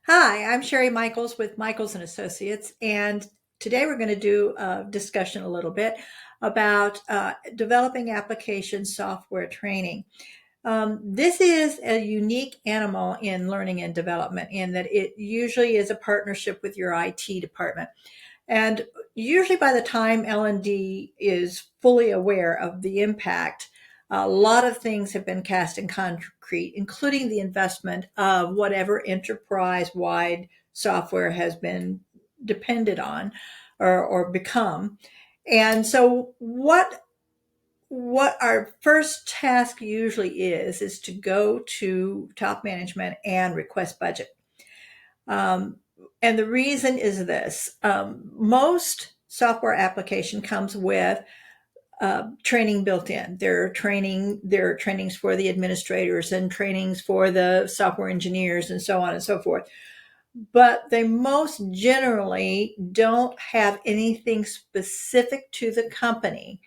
Hi, I'm Sherry Michaels with Michaels and Associates, and today we're going to do a discussion a little bit about developing application software training. This is a unique animal in learning and development in that it usually is a partnership with your IT department. And usually by the time L&D is fully aware of the impact, a lot of things have been cast in concrete, including the investment of whatever enterprise-wide software has been depended on or become. And so what our first task usually is to go to top management and request budget. Um, and the reason is this: most software application comes with training built in. There are trainings for the administrators and trainings for the software engineers and so on and so forth. But they most generally don't have anything specific to the company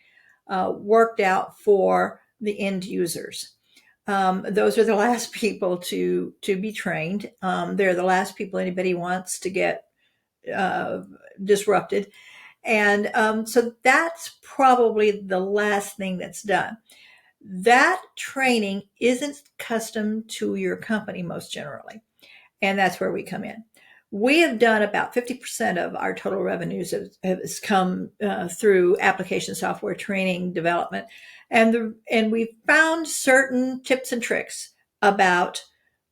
worked out for the end users. Those are the last people to be trained. They're the last people anybody wants to get uh, disrupted. And so that's probably the last thing that's done. That training isn't custom to your company most generally. And that's where we come in. We have done about 50% of our total revenues has come through application software training development. And we've found certain tips and tricks about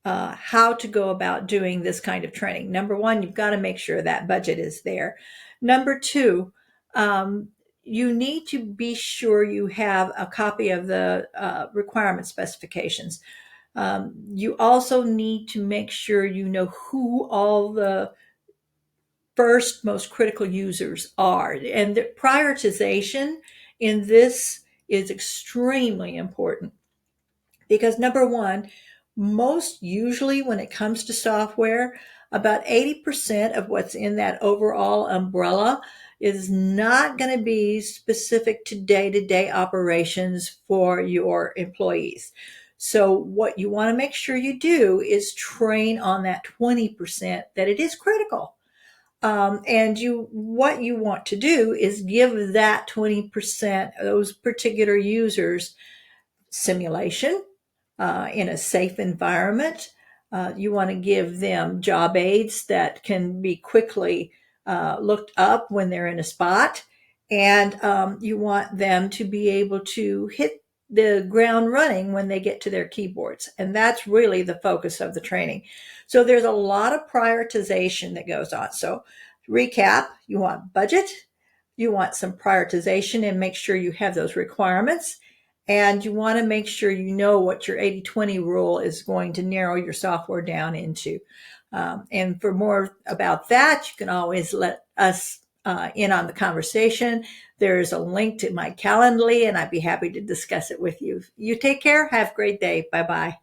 how to go about doing this kind of training. Number one, you've got to make sure that budget is there. Number two, um, you need to be sure you have a copy of the requirement specifications. You also need to make sure you know who all the first most critical users are. And the prioritization in this is extremely important because number one, most usually when it comes to software, about 80% of what's in that overall umbrella is not going to be specific to day-to-day operations for your employees. So what you want to make sure you do is train on that 20% that it is critical. And what you want to do is give that 20%, those particular users, simulation in a safe environment. You want to give them job aids that can be quickly looked up when they're in a spot. And you want them to be able to hit the ground running when they get to their keyboards. And that's really the focus of the training. So there's a lot of prioritization that goes on. So recap, you want budget, you want some prioritization and make sure you have those requirements. And you want to make sure you know what your 80-20 rule is going to narrow your software down into. And for more about that, you can always let us in on the conversation. There's a link to my Calendly, and I'd be happy to discuss it with you. You take care. Have a great day. Bye-bye.